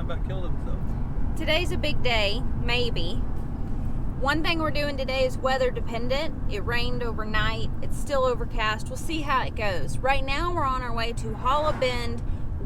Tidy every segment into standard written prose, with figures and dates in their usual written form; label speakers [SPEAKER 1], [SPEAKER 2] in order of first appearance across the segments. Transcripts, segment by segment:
[SPEAKER 1] time about killed himself.
[SPEAKER 2] Today's a big day, maybe. One thing we're doing today is weather dependent. It rained overnight. It's still overcast. We'll see how it goes. Right now we're on our way to Holla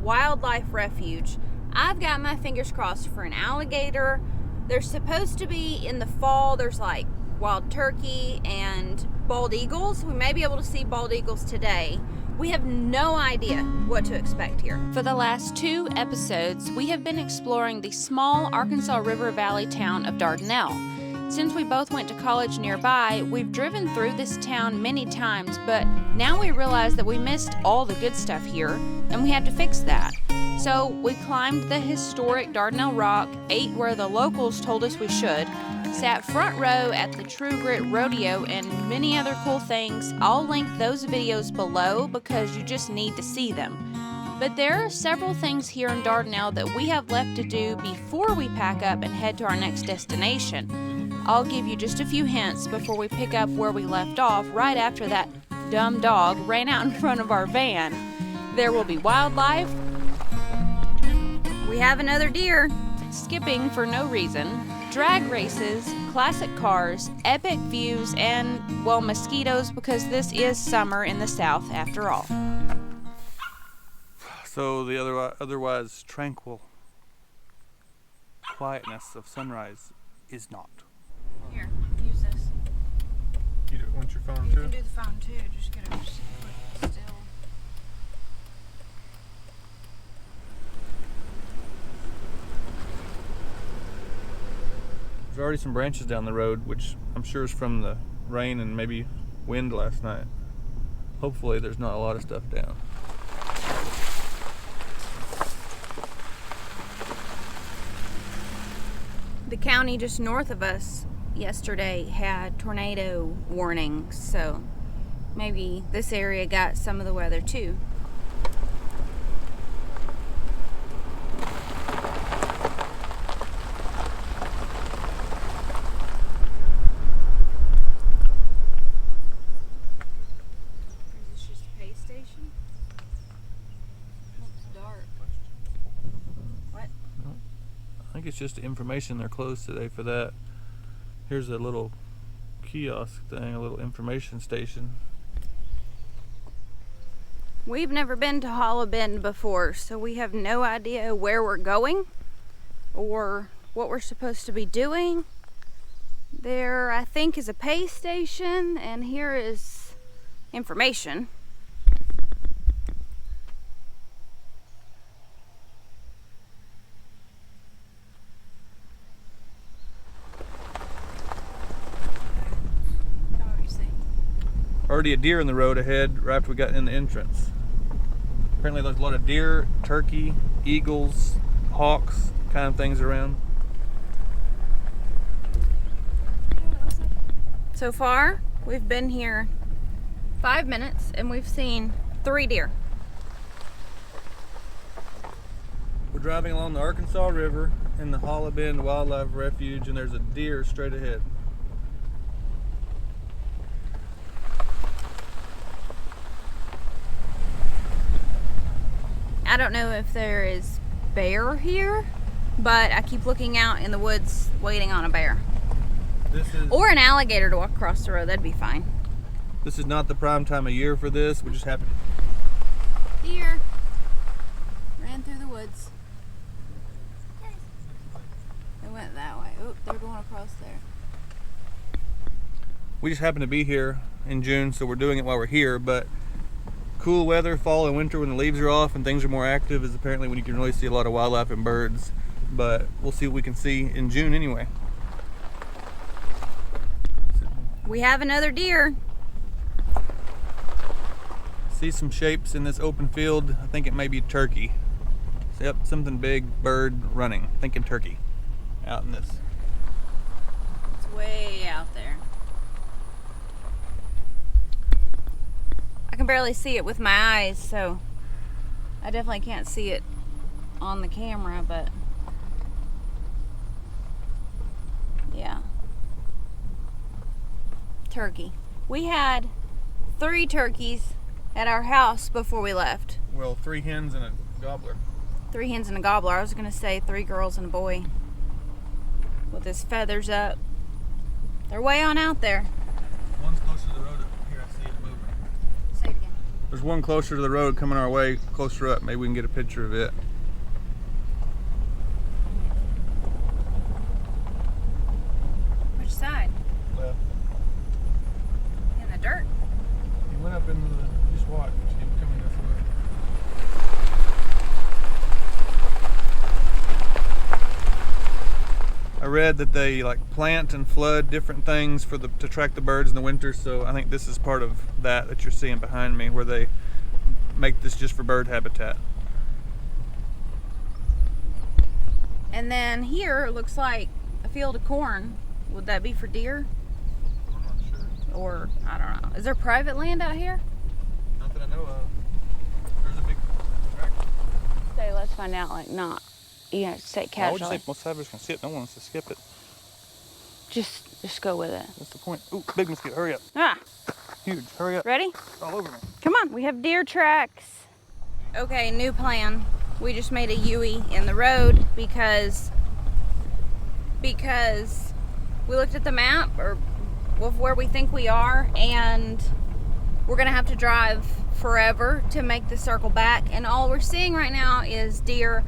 [SPEAKER 2] Wildlife Refuge. I've got my fingers crossed for an alligator. There's supposed to be in the fall, there's like wild turkey and bald eagles. We may be able to see bald eagles today. We have no idea what to expect here. For the last 2 episodes, we have been exploring the small Arkansas River Valley town of Dardanelle. Since we both went to college nearby, we've driven through this town many times, but now we realize that we missed all the good stuff here, and we had to fix that. So we climbed the historic Dardanelle Rock, ate where the locals told us we should, sat front row at the True Grit Rodeo, and many other cool things. I'll link those videos below because you just need to see them. But there are several things here in Dardanelle that we have left to do before we pack up and head to our next destination. I'll give you just a few hints before we pick up where we left off right after that dumb dog ran out in front of our van. There will be wildlife. We have another deer. Skipping for no reason. Drag races, classic cars, epic views, and, well, mosquitoes because this is summer in the South after all.
[SPEAKER 1] So the otherwise tranquil quietness of sunrise is not.
[SPEAKER 2] Here, use this.
[SPEAKER 1] You want your phone
[SPEAKER 2] You
[SPEAKER 1] too?
[SPEAKER 2] can do the phone too, just get it still.
[SPEAKER 1] There's already some branches down the road, which I'm sure is from the rain and maybe wind last night. Hopefully there's not a lot of stuff down.
[SPEAKER 2] The county just north of us yesterday had tornado warnings, so maybe this area got some of the weather too. Is this just a pay station? Looks dark. What?
[SPEAKER 1] I think it's just information. They're closed today for that. Here's a little kiosk thing, a little information station.
[SPEAKER 2] We've never been to Holla before, so we have no idea where we're going or what we're supposed to be doing. There, I think, is a pay station, and here is information.
[SPEAKER 1] Already a deer in the road ahead right after we got in the entrance. Apparently there's a lot of deer, turkey, eagles, hawks, kind of things around.
[SPEAKER 2] So far, we've been here 5 minutes and we've seen 3 deer.
[SPEAKER 1] We're driving along the Arkansas River in the Holla Wildlife Refuge, and there's a deer straight ahead.
[SPEAKER 2] I don't know if there is bear here, but I keep looking out in the woods waiting on a bear. Or an alligator to walk across the road, that'd be fine.
[SPEAKER 1] This is not the prime time of year for this. We just happened.
[SPEAKER 2] Deer ran through the woods. They went that way. Oh, they're going across there.
[SPEAKER 1] We just happen to be here in June, so we're doing it while we're here, but cool weather, fall and winter when the leaves are off and things are more active is apparently when you can really see a lot of wildlife and birds. But we'll see what we can see in June anyway.
[SPEAKER 2] We have another deer.
[SPEAKER 1] See some shapes in this open field. I think it may be turkey. Yep, something big, bird running. Thinking turkey out in this.
[SPEAKER 2] It's way out there. I can barely see it with my eyes, so I definitely can't see it on the camera, but yeah. Turkey. We had 3 turkeys at our house before we left.
[SPEAKER 1] Well, 3 hens and a gobbler.
[SPEAKER 2] 3 hens and a gobbler. I was gonna say 3 girls and a boy with his feathers up. They're way on out there.
[SPEAKER 1] One's closer to the road. Here, I see it moving.
[SPEAKER 2] Say it again.
[SPEAKER 1] There's one closer to the road coming our way, closer up. Maybe we can get a picture of it.
[SPEAKER 2] Which side?
[SPEAKER 1] Left.
[SPEAKER 2] In the dirt.
[SPEAKER 1] He went up into the. Just watch. He's coming this way. I read that they like plant and flood different things for to attract the birds in the winter. So I think this is part of that you're seeing behind me, where they make this just for bird habitat.
[SPEAKER 2] And then here it looks like a field of corn. Would that be for deer?
[SPEAKER 1] I'm not sure.
[SPEAKER 2] Or I don't know. Is there private land out here?
[SPEAKER 1] Not that I know of. There's a big tractor.
[SPEAKER 2] Say, let's find out. Like not. You know, say
[SPEAKER 1] I would
[SPEAKER 2] casually.
[SPEAKER 1] say most savage can sit. No one wants to skip it.
[SPEAKER 2] Just go with it.
[SPEAKER 1] That's the point. Ooh, big mosquito. Hurry up.
[SPEAKER 2] Ah,
[SPEAKER 1] Huge. Hurry up.
[SPEAKER 2] ready?
[SPEAKER 1] It's all over me.
[SPEAKER 2] Come on, we have deer tracks. Okay, new plan. We just made a U-ey in the road because we looked at the map or of where we think we are, and we're gonna have to drive forever to make the circle back, and all we're seeing right now is deer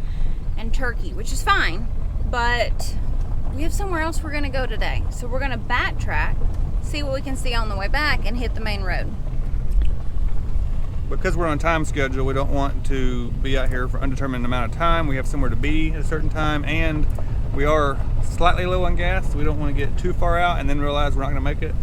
[SPEAKER 2] and turkey, which is fine, but we have somewhere else we're gonna go today. So we're gonna backtrack, see what we can see on the way back, and hit the main road.
[SPEAKER 1] Because we're on a time schedule, we don't want to be out here for undetermined amount of time. We have somewhere to be at a certain time, and we are slightly low on gas, so we don't want to get too far out and then realize we're not going to make it.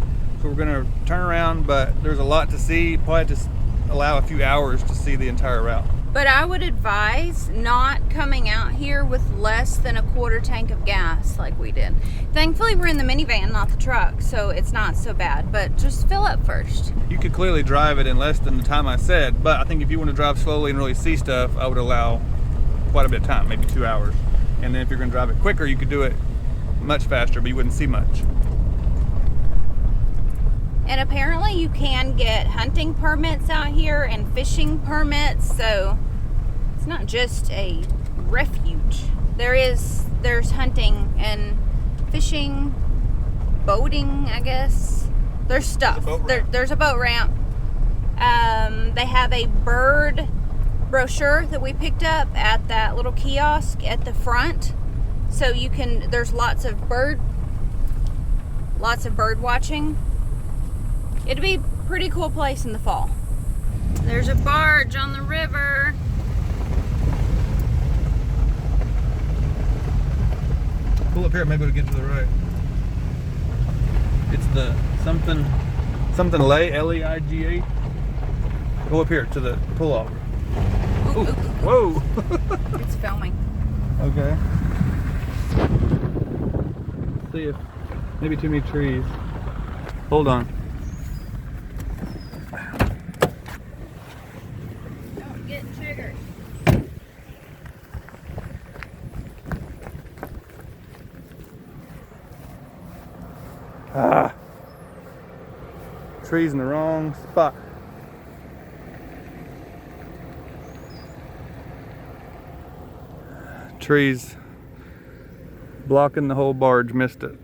[SPEAKER 1] So we're going to turn around, but there's a lot to see. Probably just allow a few hours to see the entire route.
[SPEAKER 2] But I would advise not coming out here with less than a quarter tank of gas like we did. Thankfully, we're in the minivan, not the truck, so it's not so bad, but just fill up first.
[SPEAKER 1] You could clearly drive it in less than the time I said, but I think if you want to drive slowly and really see stuff, I would allow quite a bit of time, maybe 2 hours. And then if you're going to drive it quicker, you could do it much faster, but you wouldn't see much.
[SPEAKER 2] And apparently you can get hunting permits out here and fishing permits, so it's not just a refuge. There's hunting and fishing, boating, I guess. There's stuff. There's a boat ramp. They have a bird brochure that we picked up at that little kiosk at the front. So there's lots of bird watching. It'd be a pretty cool place in the fall. There's a barge on the river.
[SPEAKER 1] Pull up here, maybe we'll get to the right. It's the something lay, L-E-I-G-A. Go up here to the pull off.
[SPEAKER 2] Ooh.
[SPEAKER 1] Whoa!
[SPEAKER 2] It's filming.
[SPEAKER 1] Okay. Let's see if maybe too many trees. Hold on.
[SPEAKER 2] Don't get triggered.
[SPEAKER 1] Ah. Trees in the wrong spot. Trees blocking the whole barge, missed it.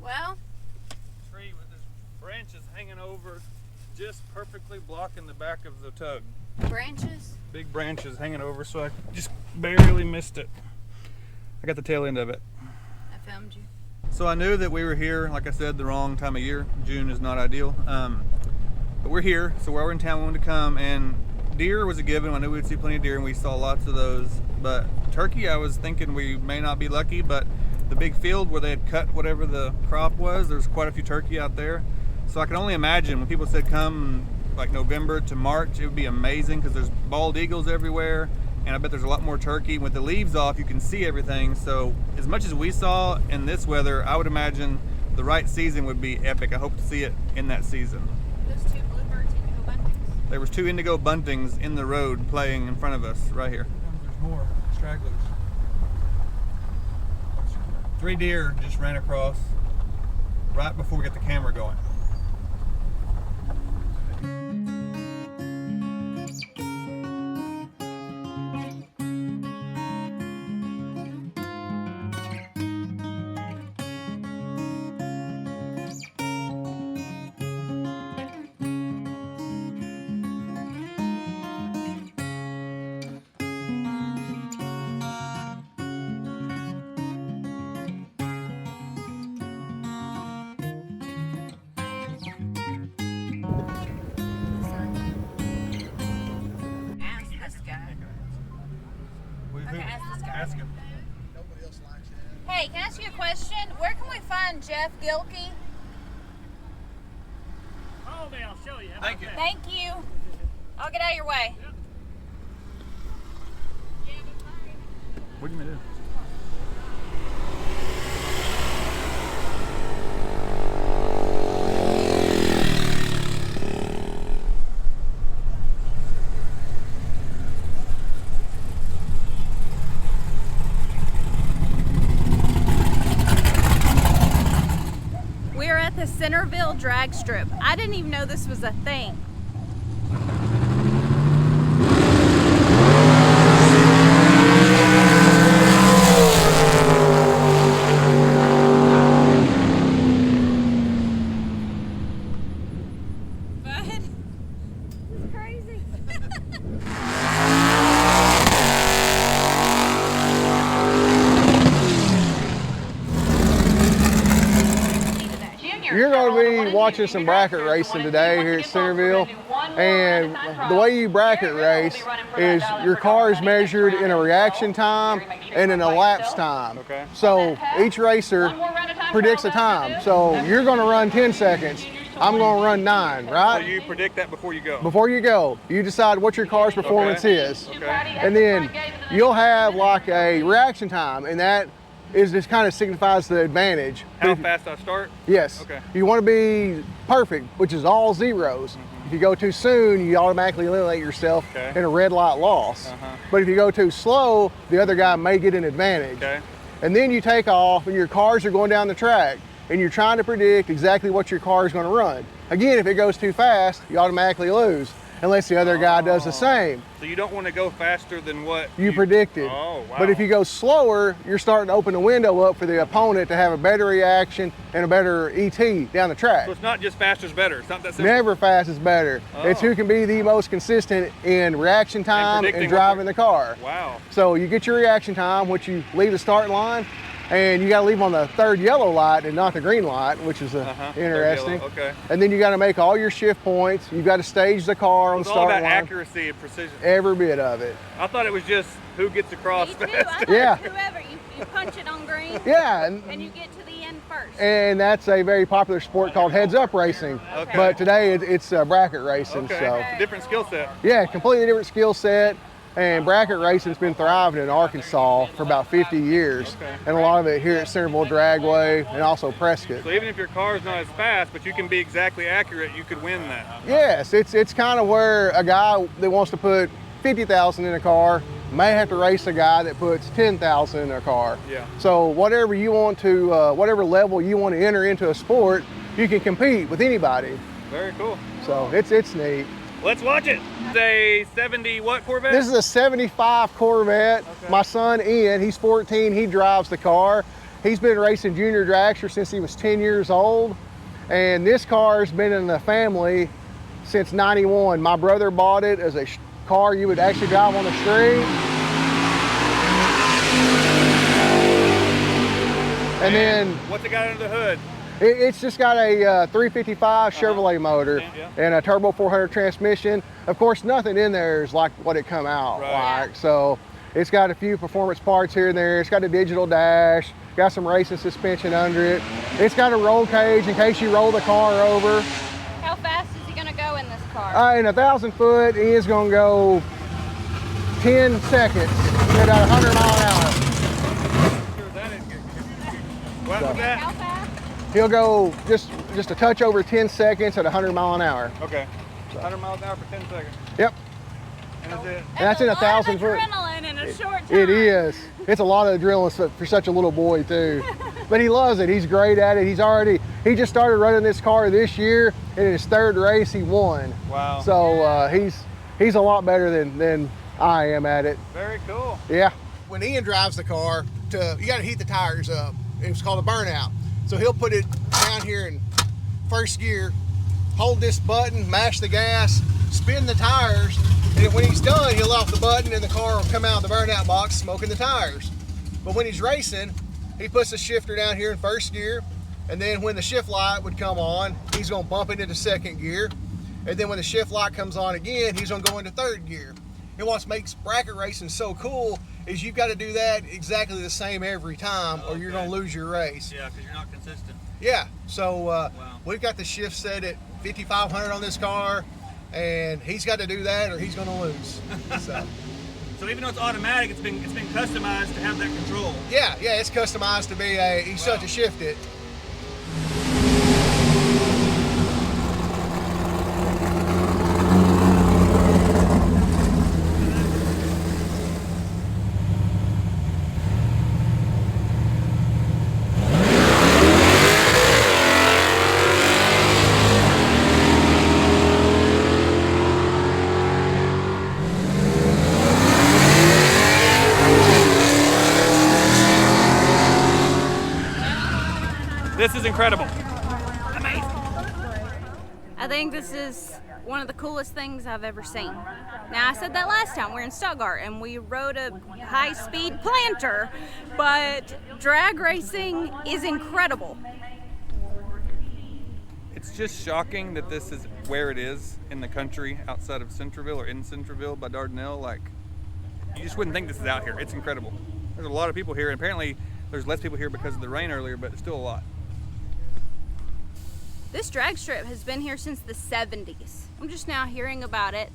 [SPEAKER 2] Well,
[SPEAKER 1] Tree with its branches hanging over, just perfectly blocking the back of the tug.
[SPEAKER 2] branches.
[SPEAKER 1] Big branches hanging over, so I just barely missed it. I got the tail end of it.
[SPEAKER 2] I filmed you.
[SPEAKER 1] So I knew that we were here, like I said, the wrong time of year. June is not ideal. But we're here, so while we're in town, we wanted to come, and deer was a given. I knew we'd see plenty of deer, and we saw lots of those. But turkey, I was thinking we may not be lucky, but the big field where they had cut whatever the crop was, there's quite a few turkey out there. So I can only imagine when people said come like November to March, it would be amazing because there's bald eagles everywhere, and I bet there's a lot more turkey. With the leaves off, you can see everything. So as much as we saw in this weather, I would imagine the right season would be epic. I hope to see it in that season.
[SPEAKER 2] Those 2 bluebirds, indigo buntings.
[SPEAKER 1] There was 2 indigo buntings in the road playing in front of us right here. There's more stragglers. 3 deer just ran across right before we got the camera going.
[SPEAKER 2] question. Where can we find Jeff Gilkey?
[SPEAKER 3] Follow me, I'll show you.
[SPEAKER 1] Thank you.
[SPEAKER 2] Thank you. I'll get out of your way.
[SPEAKER 3] Yep.
[SPEAKER 1] What are you gonna do?
[SPEAKER 2] We're at the Centerville drag strip. I didn't even know this was a thing. Bud, it's crazy.
[SPEAKER 4] You're going to be watching some bracket racing today here at Centerville, and the way you bracket race is your car is measured in a reaction time and in a lapse time.
[SPEAKER 1] Okay.
[SPEAKER 4] So each racer predicts a time. So you're going to run 10 seconds. I'm going to run 9,
[SPEAKER 1] So
[SPEAKER 4] right?
[SPEAKER 1] you predict that before you go.
[SPEAKER 4] Before you go, you decide what your car's performance is.
[SPEAKER 1] Okay.
[SPEAKER 4] And then you'll have like a reaction time, and that is just kind of signifies the advantage.
[SPEAKER 1] How fast I start?
[SPEAKER 4] Yes.
[SPEAKER 1] Okay.
[SPEAKER 4] You want to be perfect, which is all zeros. If you go too soon, you automatically eliminate yourself
[SPEAKER 1] Okay.
[SPEAKER 4] in a red light loss.
[SPEAKER 1] Uh-huh.
[SPEAKER 4] But if you go too slow, the other guy may get an advantage.
[SPEAKER 1] Okay.
[SPEAKER 4] And then you take off and your cars are going down the track and you're trying to predict exactly what your car is going to run. Again, if it goes too fast, you automatically lose unless the other guy does the same.
[SPEAKER 1] So you don't want to go faster than what
[SPEAKER 4] You predicted.
[SPEAKER 1] Oh, wow.
[SPEAKER 4] But if you go slower, you're starting to open the window up for the opponent to have a better reaction and a better ET down the track.
[SPEAKER 1] So it's not just faster's better. It's not that simple.
[SPEAKER 4] Never fast is better. It's who can be the most consistent in reaction time
[SPEAKER 1] predicting
[SPEAKER 4] and
[SPEAKER 1] what
[SPEAKER 4] driving the car.
[SPEAKER 1] Wow.
[SPEAKER 4] So you get your reaction time, which you leave the starting line, and you got to leave on the third yellow light and not the green light, which is
[SPEAKER 1] Third
[SPEAKER 4] interesting.
[SPEAKER 1] yellow, okay.
[SPEAKER 4] And then you got to make all your shift points. You've got to stage the car on
[SPEAKER 1] It's
[SPEAKER 4] the
[SPEAKER 1] all
[SPEAKER 4] starting
[SPEAKER 1] about
[SPEAKER 4] line.
[SPEAKER 1] accuracy and precision.
[SPEAKER 4] Every bit of it.
[SPEAKER 1] I thought it was just who gets across
[SPEAKER 2] Me too.
[SPEAKER 1] fast.
[SPEAKER 2] I thought
[SPEAKER 4] Yeah.
[SPEAKER 2] whoever, you punch it on green
[SPEAKER 4] Yeah,
[SPEAKER 2] and you get to the end first.
[SPEAKER 4] and that's a very popular sport called heads-up racing.
[SPEAKER 1] Okay.
[SPEAKER 4] But today it's bracket racing.
[SPEAKER 1] Okay.
[SPEAKER 4] So
[SPEAKER 1] It's a different skill set.
[SPEAKER 4] yeah, completely different skill set. And bracket racing's been thriving in Arkansas for about 50 years.
[SPEAKER 1] Okay.
[SPEAKER 4] And a lot of it here at Centerville Dragway and also Prescott.
[SPEAKER 1] So even if your car's not as fast, but you can be exactly accurate, you could win that.
[SPEAKER 4] Yes, it's kind of where a guy that wants to put 50,000 in a car may have to race a guy that puts 10,000 in their car.
[SPEAKER 1] Yeah.
[SPEAKER 4] So whatever you want to, whatever level you want to enter into a sport, you can compete with anybody.
[SPEAKER 1] Very cool.
[SPEAKER 4] So it's neat.
[SPEAKER 1] Let's watch it. It's a 70 what Corvette?
[SPEAKER 4] This is a 75 Corvette.
[SPEAKER 1] Okay.
[SPEAKER 4] My son Ian, he's 14, he drives the car. He's been racing junior dragster since he was 10 years old. And this car's been in the family since 91. My brother bought it as a car you would actually drive on the street. And then
[SPEAKER 1] What's it got under the hood?
[SPEAKER 4] it's just got a 355 Chevrolet motor
[SPEAKER 1] Yeah.
[SPEAKER 4] and a turbo 400 transmission. Of course, nothing in there is like what it come out
[SPEAKER 1] Right.
[SPEAKER 4] like. So it's got a few performance parts here and there. It's got a digital dash, got some racing suspension under it. It's got a roll cage in case you roll the car over.
[SPEAKER 2] How fast is he gonna go in this car?
[SPEAKER 4] In 1,000 foot, he is gonna go 10 seconds at 100 mile an hour.
[SPEAKER 1] Sure that is good. What was
[SPEAKER 2] How
[SPEAKER 1] that?
[SPEAKER 2] fast?
[SPEAKER 4] He'll go just a touch over 10 seconds at 100 mile an hour.
[SPEAKER 1] Okay. 100 miles an hour for 10 seconds.
[SPEAKER 4] Yep.
[SPEAKER 1] And is it?
[SPEAKER 4] And that's in
[SPEAKER 2] a lot
[SPEAKER 4] 1,000
[SPEAKER 2] of
[SPEAKER 4] foot.
[SPEAKER 2] adrenaline in a short time.
[SPEAKER 4] It is. It's a lot of adrenaline for such a little boy too. But he loves it. He's great at it. He just started running this car this year, and in his third race he won.
[SPEAKER 1] Wow.
[SPEAKER 4] So he's a lot better than I am at it.
[SPEAKER 1] Very cool.
[SPEAKER 4] Yeah. When Ian drives the car, you got to heat the tires up. It's called a burnout. So he'll put it down here in first gear, hold this button, mash the gas, spin the tires, and when he's done, he'll off the button and the car will come out of the burnout box smoking the tires. But when he's racing, he puts the shifter down here in first gear, and then when the shift light would come on, he's gonna bump it into second gear. And then when the shift light comes on again, he's gonna go into third gear. And what makes bracket racing so cool is you've got to do that exactly the same every time, or you're going to lose your race.
[SPEAKER 1] Yeah, because you're not consistent.
[SPEAKER 4] Yeah, so we've got the shift set at 5,500 on this car, and he's got to do that or he's going to lose.
[SPEAKER 1] So even though it's automatic, it's been customized to have that control.
[SPEAKER 4] Yeah, it's customized to be he's such to shift it.
[SPEAKER 1] This is incredible. Amazing.
[SPEAKER 2] I think this is one of the coolest things I've ever seen. Now, I said that last time. We're in Stuttgart and we rode a high-speed planter, but drag racing is incredible.
[SPEAKER 1] It's just shocking that this is where it is in the country outside of Centerville or in Centerville by Dardanelle. Like, you just wouldn't think this is out here. It's incredible. There's a lot of people here, and apparently there's less people here because of the rain earlier, but it's still a lot.
[SPEAKER 2] This drag strip has been here since the 70s. I'm just now hearing about it.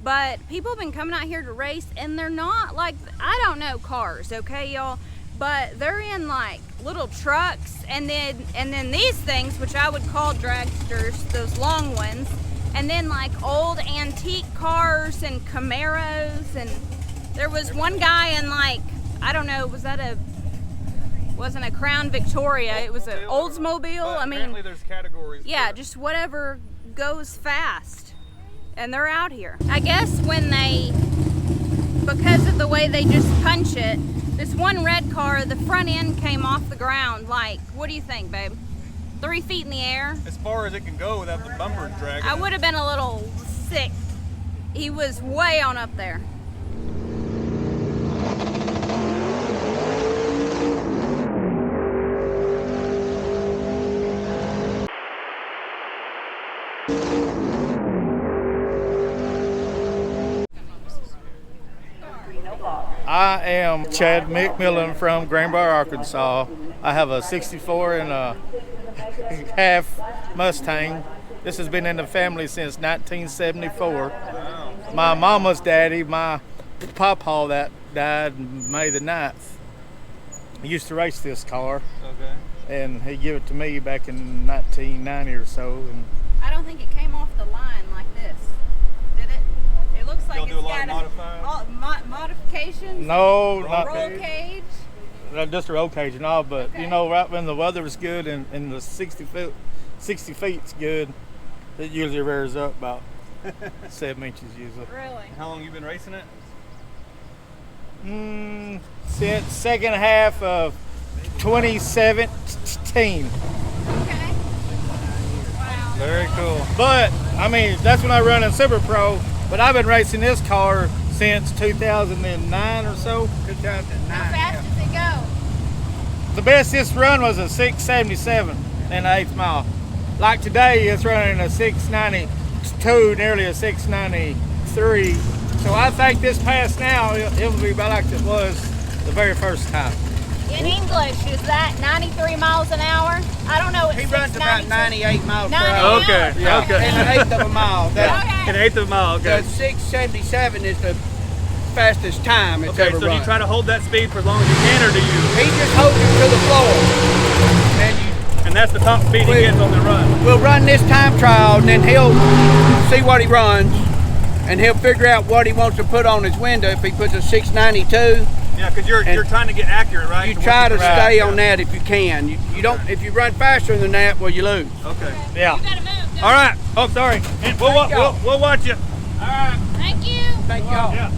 [SPEAKER 2] But people have been coming out here to race, and they're not like, I don't know cars, okay, y'all? But they're in like little trucks, and then these things, which I would call dragsters, those long ones, and then like old antique cars and Camaros, and there was one guy in like, I don't know, wasn't a Crown Victoria, it was an Oldsmobile. I mean,
[SPEAKER 1] apparently there's categories.
[SPEAKER 2] Yeah, just whatever goes fast. And they're out here. I guess because of the way they just punch it, this one red car, the front end came off the ground like, what do you think, babe? 3 feet in the air?
[SPEAKER 1] As far as it can go without the bumper dragging.
[SPEAKER 2] I would have been a little sick. He was way on up there.
[SPEAKER 3] I am Chad McMillan from Greenbrier, Arkansas. I have a 64 and a half Mustang. This has been in the family since 1974. My mama's daddy, my papa that died May the 9th, he used to race this car.
[SPEAKER 1] Okay.
[SPEAKER 3] And he gave it to me back in 1990 or so. And
[SPEAKER 2] I don't think it came off the line like this, did it? It looks like
[SPEAKER 1] Y'all
[SPEAKER 2] it's
[SPEAKER 1] do a lot
[SPEAKER 2] got
[SPEAKER 1] of
[SPEAKER 2] modifications.
[SPEAKER 3] no, not
[SPEAKER 2] roll cage.
[SPEAKER 3] just a roll cage and all, but
[SPEAKER 2] Okay.
[SPEAKER 3] you know, right when the weather is good and the 60 feet's good, it usually rears up about 7 inches usually.
[SPEAKER 2] Really?
[SPEAKER 1] How long you been racing it?
[SPEAKER 3] Since second half of 2017.
[SPEAKER 2] Okay. Wow.
[SPEAKER 1] Very cool.
[SPEAKER 3] But I mean, that's when I run in Super Pro. But I've been racing this car since 2009 or so. 2009.
[SPEAKER 2] How fast does it go?
[SPEAKER 3] The best this run was a 677 in the 8th mile. Like today, it's running a 692, nearly a 693. So I think this pass now, it'll be about like it was the very first time.
[SPEAKER 2] In English, is that 93 miles an hour? I don't know.
[SPEAKER 5] He runs about 98 miles per hour.
[SPEAKER 2] 98
[SPEAKER 1] Okay,
[SPEAKER 2] miles.
[SPEAKER 1] yeah, okay.
[SPEAKER 5] In an eighth of a mile.
[SPEAKER 2] Okay.
[SPEAKER 1] An eighth of a mile, okay.
[SPEAKER 5] The 677 is the fastest time it's
[SPEAKER 1] Okay,
[SPEAKER 5] ever
[SPEAKER 1] so do
[SPEAKER 5] run.
[SPEAKER 1] you try to hold that speed for as long as you can, or do you?
[SPEAKER 5] He just holds it to the floor.
[SPEAKER 1] And that's the top speed he gets on the run.
[SPEAKER 5] We'll run this time trial, and then he'll see what he runs, and he'll figure out what he wants to put on his window. If he puts a 692,
[SPEAKER 1] Yeah, because you're trying to get accurate, right?
[SPEAKER 5] you
[SPEAKER 1] what
[SPEAKER 5] try to
[SPEAKER 1] can-
[SPEAKER 5] stay
[SPEAKER 1] Right,
[SPEAKER 5] on that if you can. You don't. If you run faster than that, well, you lose.
[SPEAKER 1] Okay.
[SPEAKER 3] Yeah.
[SPEAKER 2] You gotta move.
[SPEAKER 1] All right. Oh, sorry. And we'll watch you.
[SPEAKER 5] All right.
[SPEAKER 2] Thank you.
[SPEAKER 5] Thank y'all.
[SPEAKER 1] Yeah.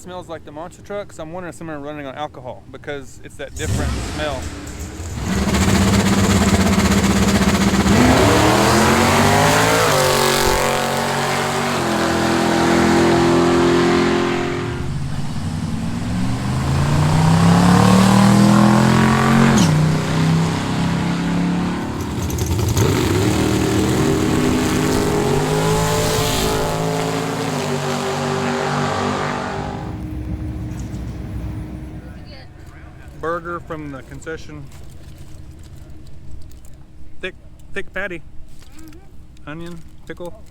[SPEAKER 1] smells like the monster truck, so I'm wondering if someone running on alcohol because it's that different smell. Burger from the concession. Thick patty. Onion, pickle.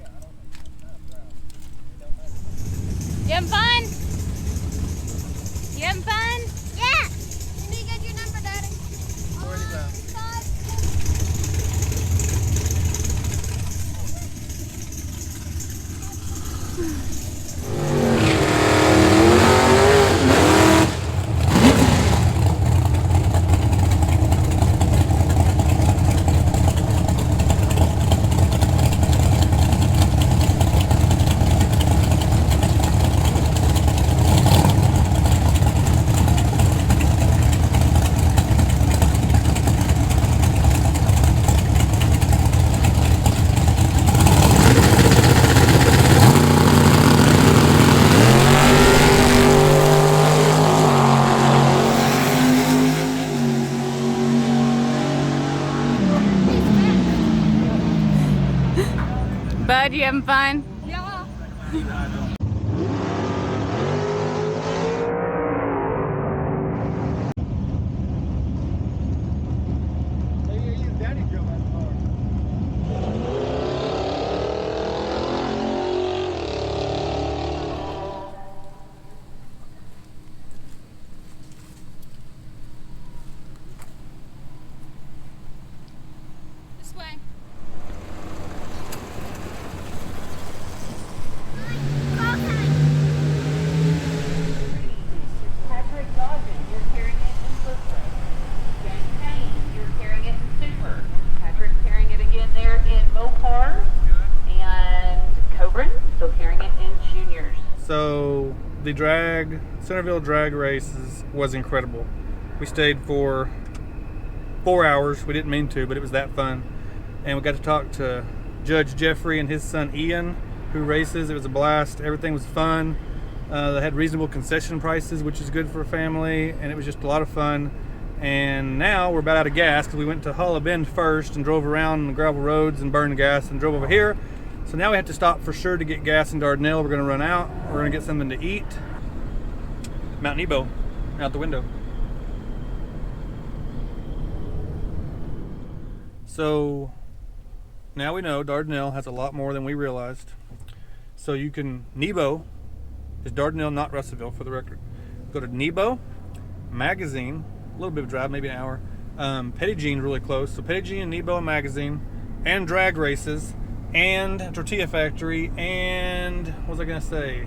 [SPEAKER 2] You having fun? You having fun?
[SPEAKER 6] Yeah. You need to get your number, Daddy.
[SPEAKER 2] Bud, you having fun?
[SPEAKER 6] Yeah.
[SPEAKER 3] Daddy drove that car.
[SPEAKER 2] This way.
[SPEAKER 7] Patrick Dodgen, you're carrying it in Slipstream. James Kane, you're carrying it in Super. Patrick carrying it again there in Mopar. And Coburn still carrying it in Juniors.
[SPEAKER 1] So the Centerville drag races was incredible. We stayed for 4 hours. We didn't mean to, but it was that fun. And we got to talk to Judge Jeffrey and his son Ian, who races. It was a blast. Everything was fun. They had reasonable concession prices, which is good for a family, and it was just a lot of fun. And now we're about out of gas because we went to Holla Bend first and drove around the gravel roads and burned gas and drove over here. So now we have to stop for sure to get gas in Dardanelle. We're going to run out. We're going to get something to eat. Mount Nebo out the window. So now we know Dardanelle has a lot more than we realized. So you can, Nebo is Dardanelle, not Russellville, for the record. Go to Nebo, Magazine, a little bit of a drive, maybe an hour. Pettigene's really close. So Pettigene, Nebo, and Magazine, and drag races, and Tortilla Factory, and what was I gonna say?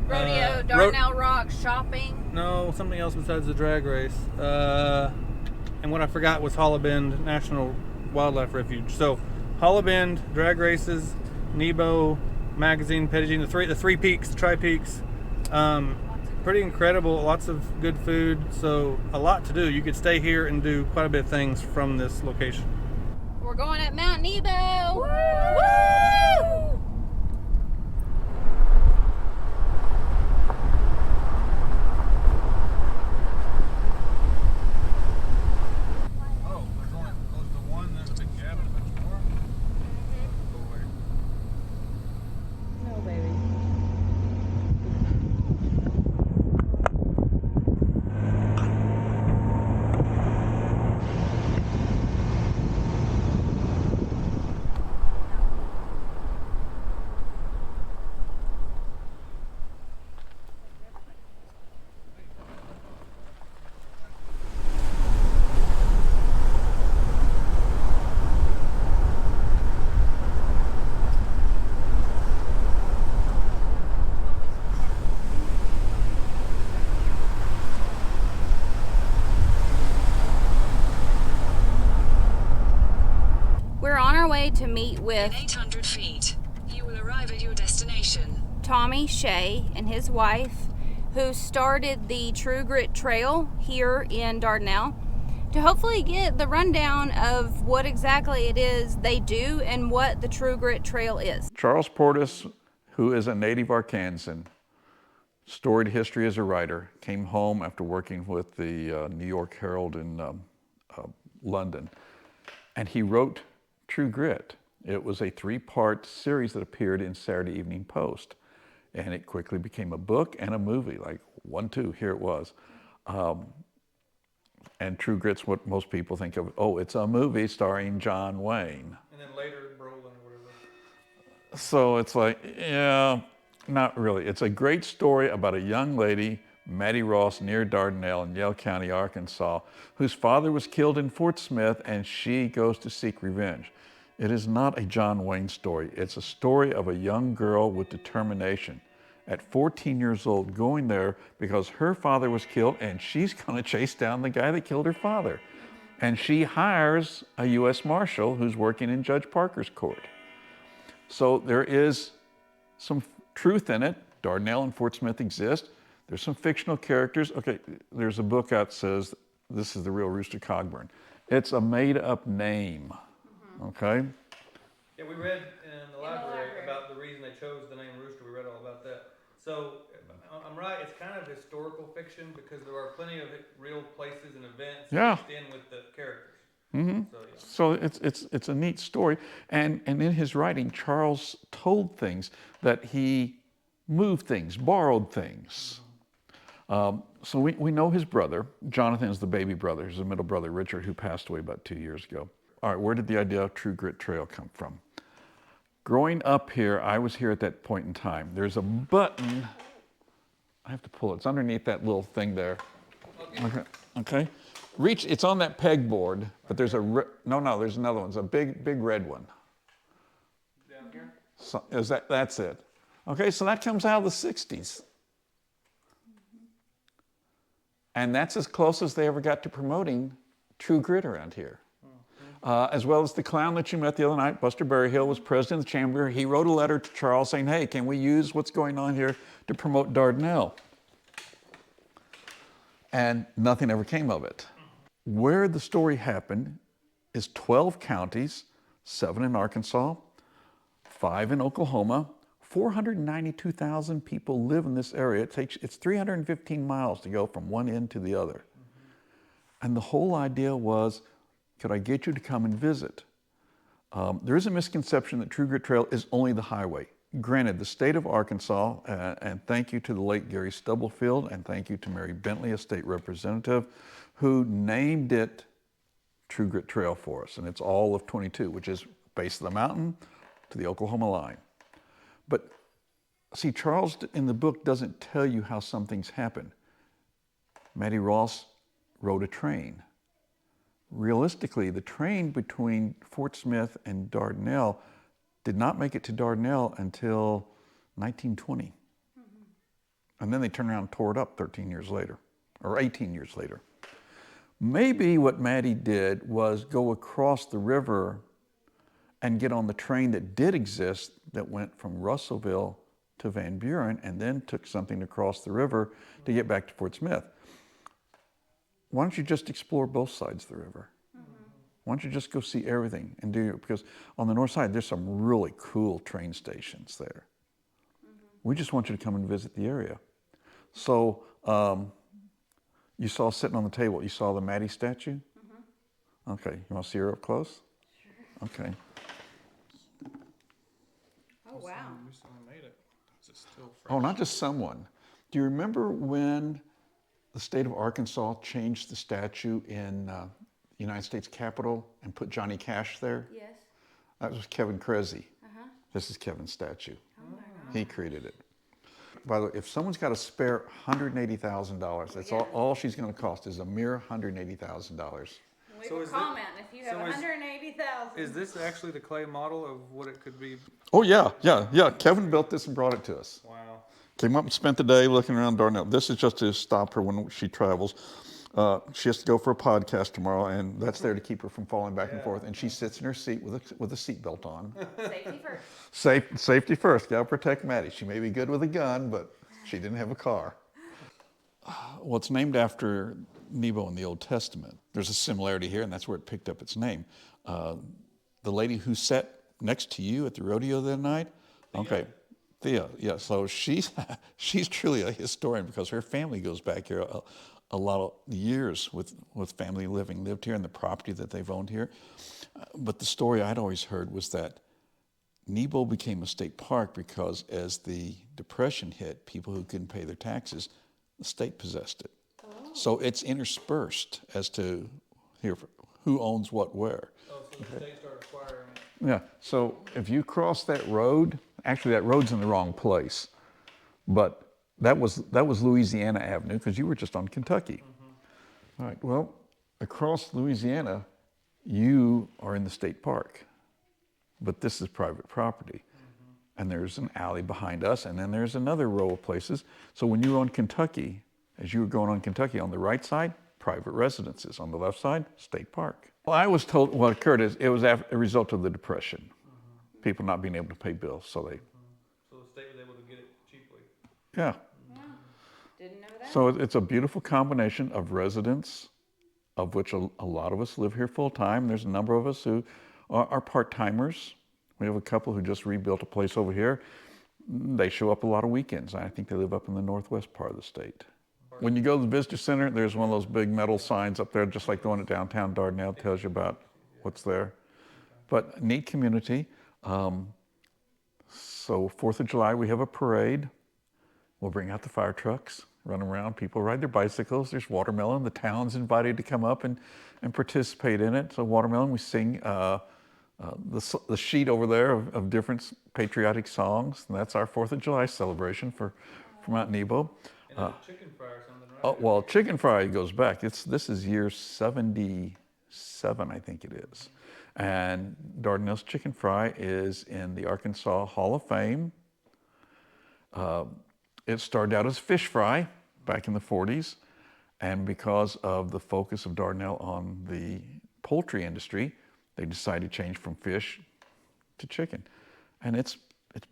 [SPEAKER 2] Rodeo, Dardanelle Rock, shopping.
[SPEAKER 1] No, something else besides the drag race. And what I forgot was Holla Bend National Wildlife Refuge. So Holla Bend, drag races, Nebo, Magazine, Pettigene, the three peaks, the tri-peaks. Pretty incredible, lots of good food, so a lot to do. You could stay here and do quite a bit of things from this location.
[SPEAKER 2] We're going up Mount Nebo. Woo! Woo!
[SPEAKER 1] Oh, there's only the one, there's a big cabin, a bunch more. Go away.
[SPEAKER 7] No, baby.
[SPEAKER 2] We're on our way to meet with
[SPEAKER 8] In 800 feet, you will arrive at your destination.
[SPEAKER 2] Tommy Shea and his wife, who started the True Grit Trail here in Dardanelle, to hopefully get the rundown of what exactly it is they do and what the True Grit Trail is.
[SPEAKER 8] Charles Portis, who is a native Arkansan, storied history as a writer, came home after working with the New York Herald in London, and he wrote True Grit. It was a 3-part series that appeared in Saturday Evening Post, and it quickly became a book and a movie, like 1, 2, here it was. And True Grit's what most people think of. Oh, it's a movie starring John Wayne.
[SPEAKER 1] And then later, Brolin or whatever.
[SPEAKER 8] So it's like, yeah, not really. It's a great story about a young lady, Maddie Ross, near Dardanelle in Yale County, Arkansas, whose father was killed in Fort Smith, and she goes to seek revenge. It is not a John Wayne story. It's a story of a young girl with determination. At 14 years old, going there because her father was killed, and she's going to chase down the guy that killed her father. And she hires a U.S. Marshal who's working in Judge Parker's court. So there is some truth in it. Dardanelle and Fort Smith exist. There's some fictional characters. Okay, there's a book out that says this is the real Rooster Cogburn. It's a made-up name, okay?
[SPEAKER 1] Yeah, we read in the library about the reason they chose the name Rooster. We read all about that. So I'm right, it's kind of historical fiction because there are plenty of real places and events mixed in with the characters. So, yeah.
[SPEAKER 8] So it's a neat story. And in his writing, Charles told things that he moved things, borrowed things. So we know his brother. Jonathan is the baby brother. His middle brother, Richard, who passed away about 2 years ago. All right, where did the idea of True Grit Trail come from? Growing up here, I was here at that point in time. There's a button. I have to pull it. It's underneath that little thing there. Okay. Reach. It's on that pegboard, but there's a no. There's another one. It's a big red one.
[SPEAKER 1] Down here.
[SPEAKER 8] So, that's it? Okay, so that comes out of the '60s, and that's as close as they ever got to promoting True Grit around here. As well as the clown that you met the other night, Buster Berryhill, was president of the chamber. He wrote a letter to Charles saying, hey, can we use what's going on here to promote Dardanelle? And nothing ever came of it. Where the story happened is 12 counties, 7 in Arkansas, 5 in Oklahoma. 492,000 people live in this area. It's 315 miles to go from one end to the other. And the whole idea was, could I get you to come and visit? There is a misconception that True Grit Trail is only the highway. Granted, the state of Arkansas, and thank you to the late Gary Stubblefield, and thank you to Mary Bentley, a state representative, who named it True Grit Trail for us. And it's all of 22, which is base of the mountain to the Oklahoma line. But see, Charles in the book doesn't tell you how some things happen. Maddie Ross rode a train. Realistically, the train between Fort Smith and Dardanelle did not make it to Dardanelle until 1920. And then they turned around and tore it up 13 years later, or 18 years later. Maybe what Maddie did was go across the river and get on the train that did exist that went from Russellville to Van Buren and then took something across the river to get back to Fort Smith. Why don't you just explore both sides of the river? Why don't you just go see everything and do it? Because on the north side, there's some really cool train stations there. We just want you to come and visit the area. So you saw sitting on the table, you saw the Maddie statue? Okay, you want to see her up close? Sure. Okay.
[SPEAKER 2] Oh, wow.
[SPEAKER 8] Oh, not just someone. Do you remember when the state of Arkansas changed the statue in the United States Capitol and put Johnny Cash there?
[SPEAKER 2] Yes.
[SPEAKER 8] That was Kevin Kreze. This is Kevin's statue.
[SPEAKER 2] Oh my God.
[SPEAKER 8] He created it. By the way, if someone's got a spare $180,000, that's all she's going to cost is a mere $180,000.
[SPEAKER 2] Leave
[SPEAKER 1] So
[SPEAKER 2] a
[SPEAKER 1] is it-
[SPEAKER 2] comment if you have
[SPEAKER 1] so is-
[SPEAKER 2] 180,000.
[SPEAKER 1] Is this actually the clay model of what it could be?
[SPEAKER 8] Oh yeah. Kevin built this and brought it to us.
[SPEAKER 1] Wow.
[SPEAKER 8] Came up and spent the day looking around Dardanelle. This is just to stop her when she travels. She has to go for a podcast tomorrow, and that's there to keep her from falling back and forth. And she sits in her seat with a seatbelt on.
[SPEAKER 2] Safety first.
[SPEAKER 8] Safety first. Gotta protect Maddie. She may be good with a gun, but she didn't have a car. Well, it's named after Nebo in the Old Testament. There's a similarity here, and that's where it picked up its name. The lady who sat next to you at the rodeo that night, okay, Thea, yeah. So she's truly a historian because her family goes back here a lot of years with family lived here and the property that they've owned here. But the story I'd always heard was that Nebo became a state park because as the Depression hit, people who couldn't pay their taxes, the state possessed it. Oh. So it's interspersed as to here who owns what where.
[SPEAKER 1] Oh, so the state started acquiring it.
[SPEAKER 8] Yeah, so if you cross that road, actually that road's in the wrong place, but that was Louisiana Avenue because you were just on Kentucky. Mm-hmm. All right, well, across Louisiana, you are in the state park, but this is private property. Mm-hmm. And there's an alley behind us, and then there's another row of places. So when you were on Kentucky, as you were going on Kentucky, on the right side, private residences. On the left side, state park. Well, I was told what occurred is it was a result of the Depression. Mm-hmm. People not being able to pay bills, so they...
[SPEAKER 1] So the state was able to get it cheaply.
[SPEAKER 8] Yeah.
[SPEAKER 2] Didn't know that.
[SPEAKER 8] So it's a beautiful combination of residents, of which a lot of us live here full time. There's a number of us who are part-timers. We have a couple who just rebuilt a place over here. They show up a lot of weekends. I think they live up in the northwest part of the state. When you go to the visitor center, there's one of those big metal signs up there, just like the one at downtown Dardanelle, tells you about what's there. But neat community. So 4th of July, we have a parade. We'll bring out the fire trucks, run around. People ride their bicycles. There's watermelon. The town's invited to come up and participate in it. So watermelon, we sing the sheet over there of different patriotic songs. And that's our 4th of July celebration for Mount Nebo.
[SPEAKER 1] And chicken fry or something, right?
[SPEAKER 8] Oh, well, chicken fry goes back. This is year 77, I think it is. And Dardanelle's Chicken Fry is in the Arkansas Hall of Fame. It started out as fish fry back in the 40s. And because of the focus of Dardanelle on the poultry industry, they decided to change from fish to chicken. And it's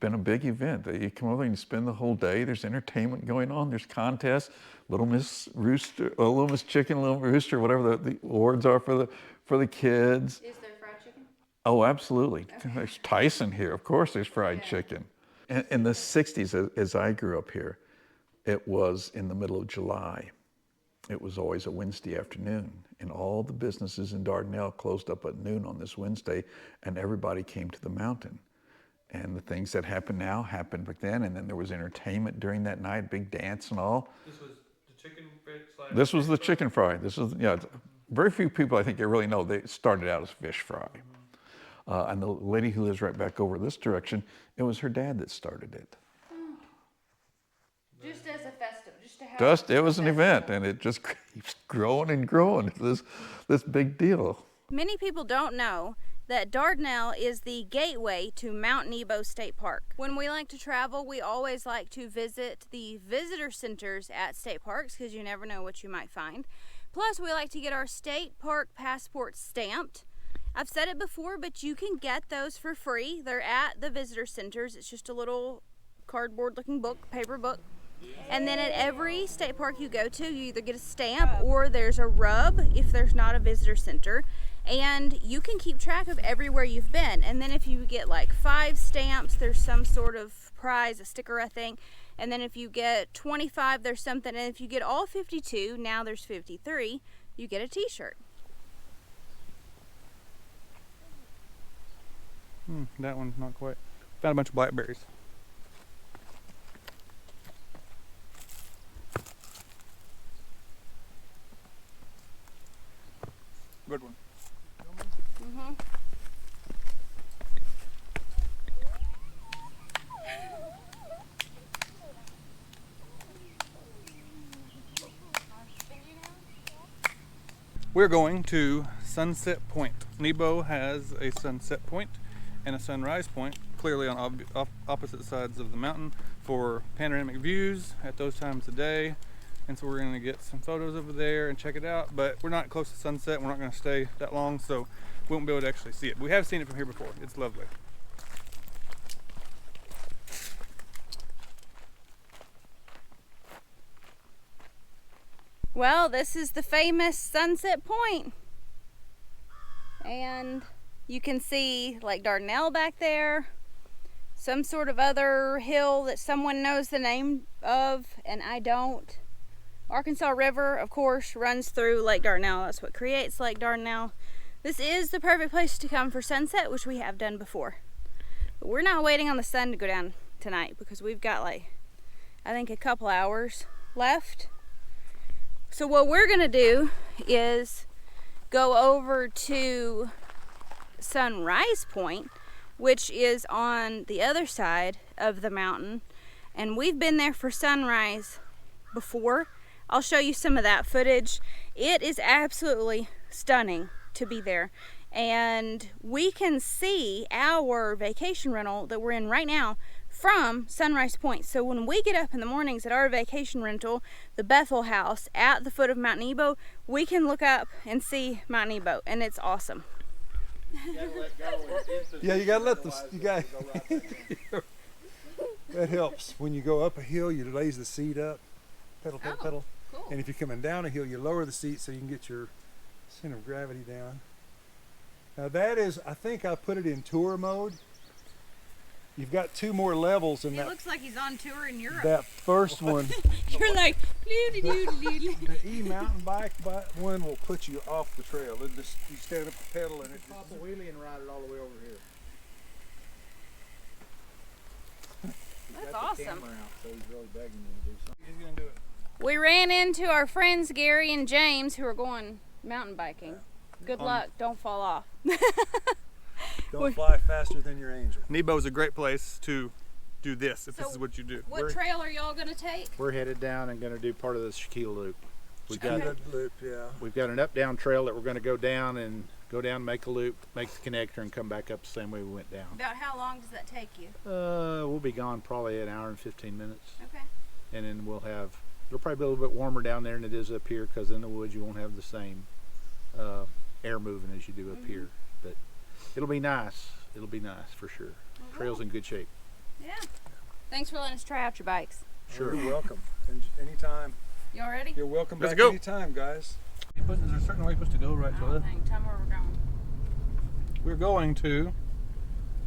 [SPEAKER 8] been a big event. You come over and you spend the whole day. There's entertainment going on. There's contests. Little Miss Rooster, Little Miss Chicken, Little Rooster, whatever the awards are for the kids.
[SPEAKER 2] Is there fried chicken?
[SPEAKER 8] Oh, absolutely. Okay. There's Tyson here. Of course, there's fried chicken. In the 60s, as I grew up here, it was in the middle of July. It was always a Wednesday afternoon, and all the businesses in Dardanelle closed up at noon on this Wednesday, and everybody came to the mountain. And the things that happen now happened back then, and then there was entertainment during that night, big dance and all.
[SPEAKER 1] This was the chicken fry?
[SPEAKER 8] This was the chicken fry. This is, yeah, very few people I think they really know they started out as fish fry. And the lady who lives right back over this direction, it was her dad that started it.
[SPEAKER 2] Just as a festival, just to have.
[SPEAKER 8] It was an event, and it just keeps growing and growing. It's this big deal.
[SPEAKER 2] Many people don't know that Dardanelle is the gateway to Mount Nebo State Park. When we like to travel, we always like to visit the visitor centers at state parks because you never know what you might find. Plus, we like to get our state park passports stamped. I've said it before, but you can get those for free. They're at the visitor centers. It's just a little cardboard looking book, paper book. And then at every state park you go to, you either get a stamp or there's a rub if there's not a visitor center. And you can keep track of everywhere you've been. And then if you get like 5 stamps, there's some sort of prize, a sticker, I think. And then if you get 25, there's something. And if you get all 52, now there's 53, you get a t-shirt.
[SPEAKER 1] That one's not quite. Found a bunch of blackberries. Good one.
[SPEAKER 2] Mm-hmm.
[SPEAKER 1] We're going to Sunset Point. Nebo has a sunset point and a sunrise point, clearly on opposite sides of the mountain for panoramic views at those times of day. And so we're going to get some photos over there and check it out, but we're not close to sunset. We're not going to stay that long, so we won't be able to actually see it. We have seen it from here before. It's lovely.
[SPEAKER 2] Well, this is the famous Sunset Point. And you can see Lake Dardanelle back there. Some sort of other hill that someone knows the name of, and I don't. Arkansas River, of course, runs through Lake Dardanelle. That's what creates Lake Dardanelle. This is the perfect place to come for sunset, which we have done before. But we're not waiting on the sun to go down tonight because we've got like, I think a couple hours left. So what we're gonna do is go over to Sunrise Point, which is on the other side of the mountain. And we've been there for sunrise before. I'll show you some of that footage. It is absolutely stunning to be there. And we can see our vacation rental that we're in right now from Sunrise Point. So when we get up in the mornings at our vacation rental, the Bethel house at the foot of Mount Nebo, we can look up and see Mount Nebo, and it's awesome.
[SPEAKER 9] Yeah, you gotta let that helps. When you go up a hill, you raise the seat up, pedal, pedal, pedal.
[SPEAKER 2] Cool.
[SPEAKER 9] And if you're coming down a hill, you lower the seat so you can get your center of gravity down. Now that is, I think I put it in tour mode. You've got 2 more levels in
[SPEAKER 2] It
[SPEAKER 9] that.
[SPEAKER 2] looks like he's on tour in Europe.
[SPEAKER 9] That first one.
[SPEAKER 2] You're like,
[SPEAKER 9] The e-mountain bike one will put you off the trail. It just, you stand up the pedal and it
[SPEAKER 3] Pop a wheelie and ride it all the way over here.
[SPEAKER 2] That's awesome.
[SPEAKER 3] Camera out, so he's really begging me to do something.
[SPEAKER 9] He's gonna do it.
[SPEAKER 2] We ran into our friends Gary and James who are going mountain biking. Good luck, don't fall off.
[SPEAKER 9] Don't fly faster than your angel.
[SPEAKER 1] Nebo is a great place to do this if
[SPEAKER 2] So
[SPEAKER 1] this is what you do.
[SPEAKER 2] What trail are y'all gonna take?
[SPEAKER 3] We're headed down and going to do part of the Shaquille Loop. We've got
[SPEAKER 9] Loop, yeah.
[SPEAKER 3] we've got an up-down trail that we're going to go down, make a loop, make the connector, and come back up the same way we went down.
[SPEAKER 2] About how long does that take you?
[SPEAKER 3] We'll be gone probably an hour and 15 minutes,
[SPEAKER 2] Okay.
[SPEAKER 3] and then it'll probably be a little bit warmer down there than it is up here because in the woods you won't have the same air moving as you do up here. But it'll be nice. It'll be nice for sure. Trail's in good shape.
[SPEAKER 2] Yeah. Thanks for letting us try out your bikes.
[SPEAKER 3] Sure.
[SPEAKER 9] You're welcome. And anytime.
[SPEAKER 2] Y'all ready?
[SPEAKER 9] You're welcome
[SPEAKER 1] Let's
[SPEAKER 9] back
[SPEAKER 1] go.
[SPEAKER 9] anytime, guys.
[SPEAKER 1] Is there a certain way you're supposed to go right to left?
[SPEAKER 2] Tell me where we're going.
[SPEAKER 1] We're going to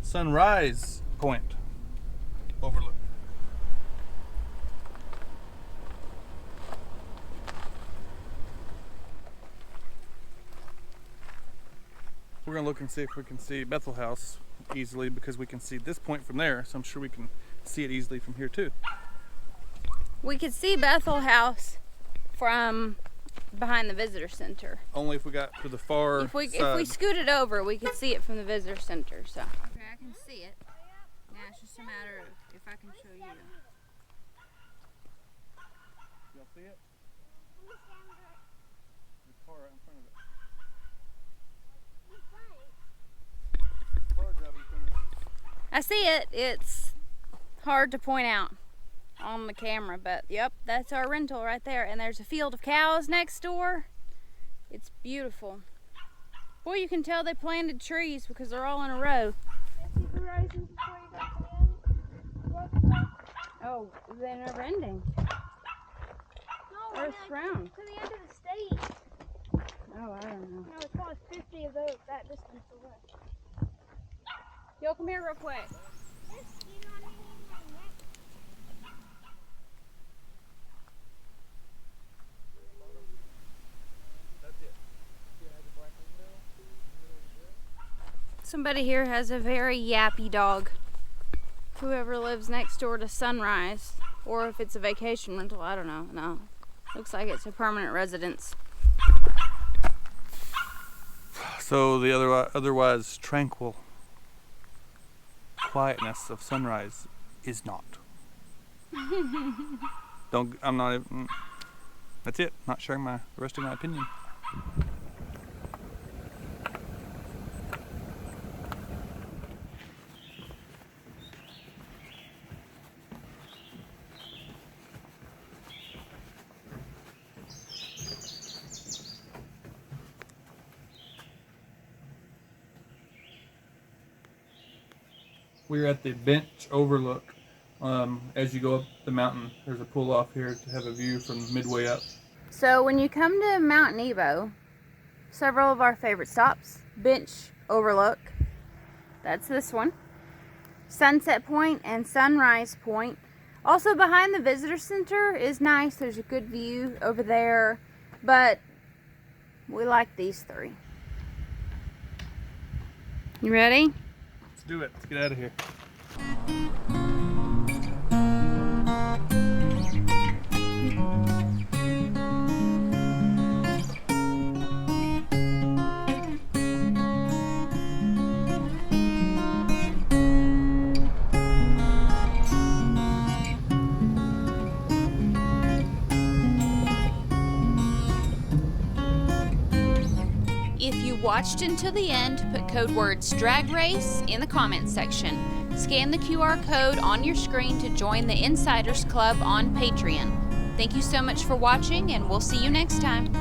[SPEAKER 1] Sunrise Point overlook. We're gonna look and see if we can see Bethel House easily because we can see this point from there, so I'm sure we can see it easily from here too.
[SPEAKER 2] We could see Bethel House from behind the visitor center.
[SPEAKER 1] Only if we got to the far
[SPEAKER 2] If we
[SPEAKER 1] side.
[SPEAKER 2] scooted over, we could see it from the visitor center. So. Okay, I can see it. Yeah, it's just a matter of if I can show you.
[SPEAKER 1] Y'all see it? It's far right in front of it.
[SPEAKER 2] I see it. It's hard to point out on the camera, but yep, that's our rental right there. And there's a field of cows next door. It's beautiful. Boy, you can tell they planted trees because they're all in a row. Oh, they're never ending.
[SPEAKER 6] No,
[SPEAKER 2] Earth's round.
[SPEAKER 6] to the end of the state.
[SPEAKER 2] Oh, I don't know.
[SPEAKER 6] No, it's probably 50 of those that distance away.
[SPEAKER 2] Y'all come here real quick. Somebody here has a very yappy dog. Whoever lives next door to Sunrise, or if it's a vacation rental, I don't know. No, looks like it's a permanent residence.
[SPEAKER 1] So the otherwise tranquil quietness of Sunrise is not. I'm not even, that's it. Not sharing the rest of my opinion. We're at the bench overlook. As you go up the mountain, there's a pull off here to have a view from midway up.
[SPEAKER 2] So when you come to Mount Nebo, several of our favorite stops: Bench Overlook, that's this one, Sunset Point and Sunrise Point. Also behind the visitor center is nice. There's a good view over there, but we like these three. You ready?
[SPEAKER 1] Let's do it. Let's get out of here.
[SPEAKER 2] If you watched until the end, put code words drag race in the comments section. Scan the QR code on your screen to join the Insiders Club on Patreon. Thank you so much for watching, and we'll see you next time.